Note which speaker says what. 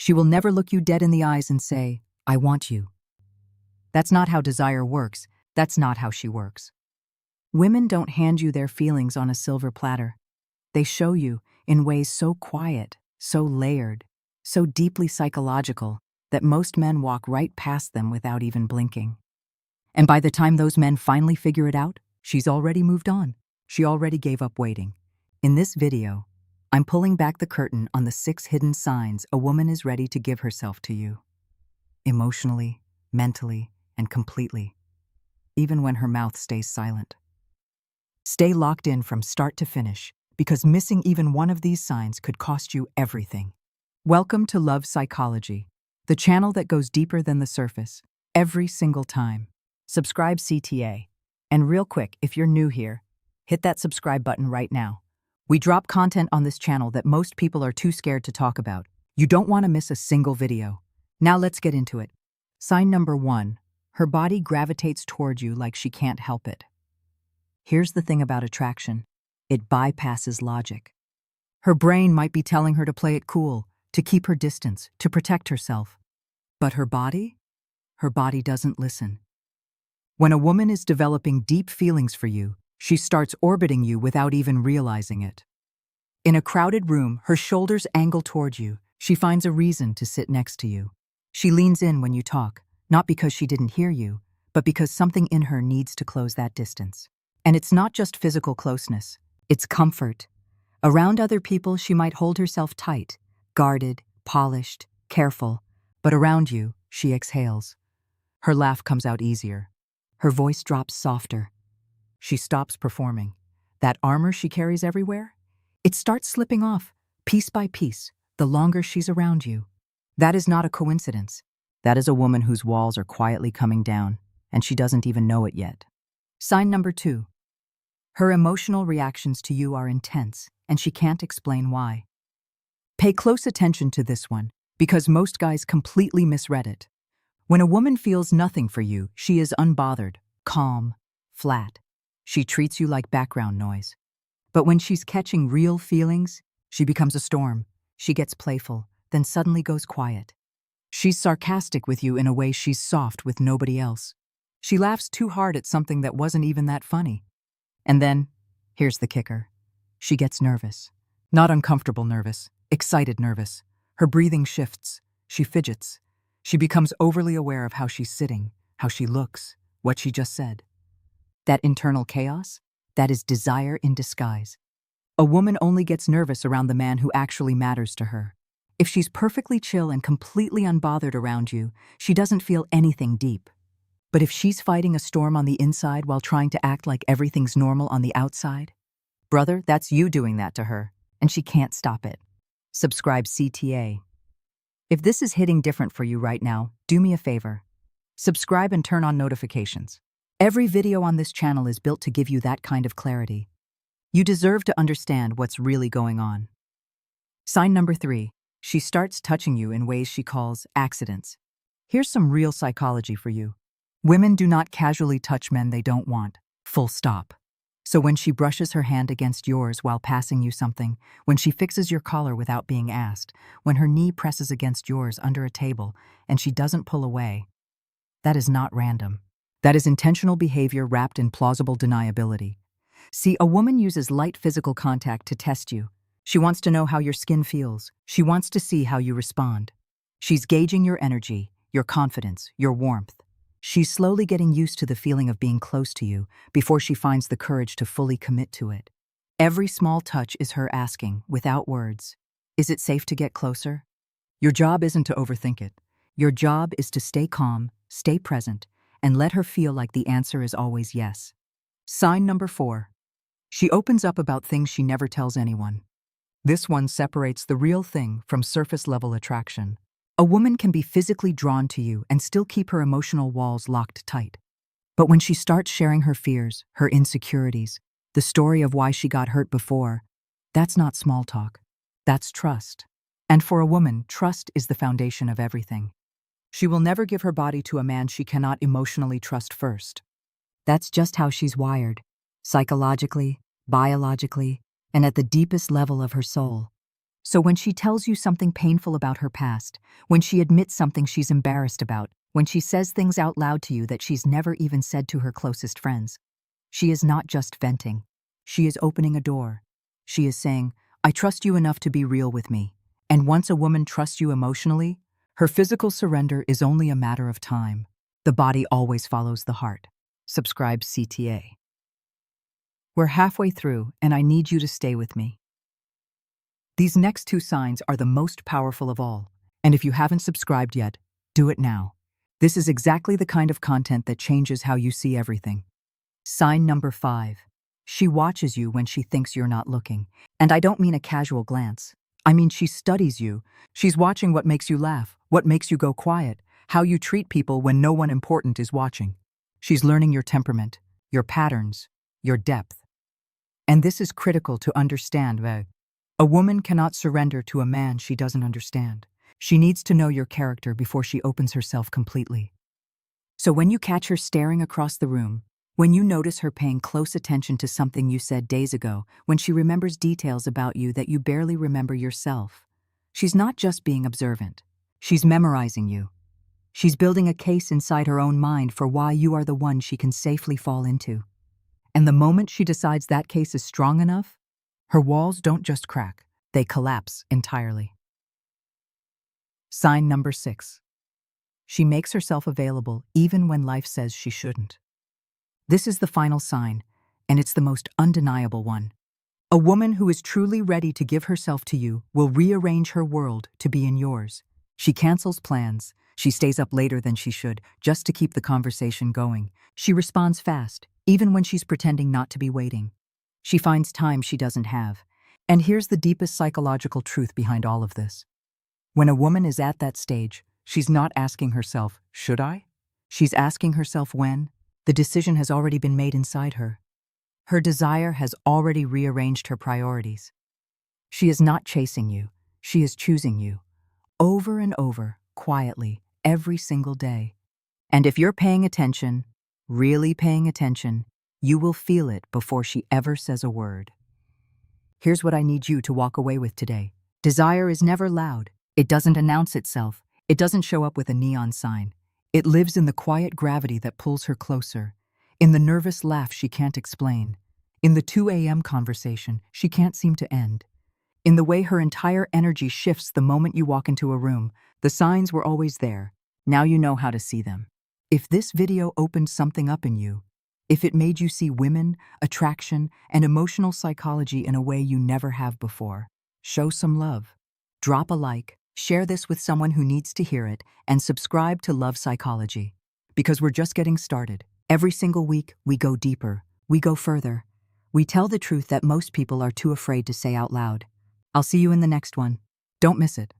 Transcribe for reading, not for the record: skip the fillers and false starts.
Speaker 1: She will never look you dead in the eyes and say, "I want you." That's not how desire works. That's not how she works. Women don't hand you their feelings on a silver platter. They show you in ways so quiet, so layered, so deeply psychological that most men walk right past them without even blinking. And by the time those men finally figure it out, she's already moved on. She already gave up waiting. In this video, I'm pulling back the curtain on the 6 hidden signs a woman is ready to give herself to you. Emotionally, mentally, and completely. Even when her mouth stays silent. Stay locked in from start to finish, because missing even one of these signs could cost you everything. Welcome to Love Psychology, the channel that goes deeper than the surface, every single time. Subscribe CTA. And real quick, if you're new here, hit that subscribe button right now. We drop content on this channel that most people are too scared to talk about. You don't want to miss a single video. Now let's get into it. Sign number 1. Her body gravitates toward you like she can't help it. Here's the thing about attraction. It bypasses logic. Her brain might be telling her to play it cool, to keep her distance, to protect herself. But her body? Her body doesn't listen. When a woman is developing deep feelings for you, she starts orbiting you without even realizing it. In a crowded room, her shoulders angle toward you. She finds a reason to sit next to you. She leans in when you talk, not because she didn't hear you, but because something in her needs to close that distance. And it's not just physical closeness, it's comfort. Around other people, she might hold herself tight, guarded, polished, careful, but around you, she exhales. Her laugh comes out easier. Her voice drops softer. She stops performing. That armor she carries everywhere? It starts slipping off, piece by piece, the longer she's around you. That is not a coincidence. That is a woman whose walls are quietly coming down, and she doesn't even know it yet. Sign number 2. Her emotional reactions to you are intense, and she can't explain why. Pay close attention to this one, because most guys completely misread it. When a woman feels nothing for you, she is unbothered, calm, flat. She treats you like background noise. But when she's catching real feelings, she becomes a storm. She gets playful, then suddenly goes quiet. She's sarcastic with you in a way she's soft with nobody else. She laughs too hard at something that wasn't even that funny. And then, here's the kicker. She gets nervous. Not uncomfortable nervous, excited nervous. Her breathing shifts. She fidgets. She becomes overly aware of how she's sitting, how she looks, what she just said. That internal chaos, that is desire in disguise. A woman only gets nervous around the man who actually matters to her. If she's perfectly chill and completely unbothered around you, she doesn't feel anything deep. But if she's fighting a storm on the inside while trying to act like everything's normal on the outside, brother, that's you doing that to her, and she can't stop it. Subscribe CTA. If this is hitting different for you right now, do me a favor. Subscribe and turn on notifications. Every video on this channel is built to give you that kind of clarity. You deserve to understand what's really going on. Sign number 3. She starts touching you in ways she calls accidents. Here's some real psychology for you. Women do not casually touch men they don't want. Full stop. So when she brushes her hand against yours while passing you something, when she fixes your collar without being asked, when her knee presses against yours under a table and she doesn't pull away, that is not random. That is intentional behavior wrapped in plausible deniability. See, a woman uses light physical contact to test you. She wants to know how your skin feels. She wants to see how you respond. She's gauging your energy, your confidence, your warmth. She's slowly getting used to the feeling of being close to you before she finds the courage to fully commit to it. Every small touch is her asking, without words, "Is it safe to get closer?" Your job isn't to overthink it. Your job is to stay calm, stay present, and let her feel like the answer is always yes. Sign number 4. She opens up about things she never tells anyone. This one separates the real thing from surface-level attraction. A woman can be physically drawn to you and still keep her emotional walls locked tight. But when she starts sharing her fears, her insecurities, the story of why she got hurt before, that's not small talk. That's trust. And for a woman, trust is the foundation of everything. She will never give her body to a man she cannot emotionally trust first. That's just how she's wired, psychologically, biologically, and at the deepest level of her soul. So when she tells you something painful about her past, when she admits something she's embarrassed about, when she says things out loud to you that she's never even said to her closest friends, she is not just venting. She is opening a door. She is saying, I trust you enough to be real with me. And once a woman trusts you emotionally, her physical surrender is only a matter of time. The body always follows the heart. Subscribe CTA. We're halfway through, and I need you to stay with me. These next two signs are the most powerful of all, and if you haven't subscribed yet, do it now. This is exactly the kind of content that changes how you see everything. Sign number 5. She watches you when she thinks you're not looking. And I don't mean a casual glance. I mean she studies you. She's watching what makes you laugh, what makes you go quiet, how you treat people when no one important is watching. She's learning your temperament, your patterns, your depth. And this is critical to understand. A woman cannot surrender to a man she doesn't understand. She needs to know your character before she opens herself completely. So when you catch her staring across the room, when you notice her paying close attention to something you said days ago, when she remembers details about you that you barely remember yourself, she's not just being observant. She's memorizing you. She's building a case inside her own mind for why you are the one she can safely fall into. And the moment she decides that case is strong enough, her walls don't just crack, they collapse entirely. Sign number 6. She makes herself available even when life says she shouldn't. This is the final sign, and it's the most undeniable one. A woman who is truly ready to give herself to you will rearrange her world to be in yours. She cancels plans. She stays up later than she should, just to keep the conversation going. She responds fast, even when she's pretending not to be waiting. She finds time she doesn't have. And here's the deepest psychological truth behind all of this. When a woman is at that stage, she's not asking herself, should I? She's asking herself when. The decision has already been made inside her. Her desire has already rearranged her priorities. She is not chasing you. She is choosing you. Over and over, quietly, every single day. And if you're paying attention, really paying attention, you will feel it before she ever says a word. Here's what I need you to walk away with today. Desire is never loud. It doesn't announce itself. It doesn't show up with a neon sign. It lives in the quiet gravity that pulls her closer, in the nervous laugh she can't explain, in the 2 a.m. conversation she can't seem to end, in the way her entire energy shifts the moment you walk into a room. The signs were always there. Now you know how to see them. If this video opened something up in you, if it made you see women, attraction, and emotional psychology in a way you never have before, show some love. Drop a like. Share this with someone who needs to hear it, and subscribe to Love Psychology. Because we're just getting started. Every single week, we go deeper. We go further. We tell the truth that most people are too afraid to say out loud. I'll see you in the next one. Don't miss it.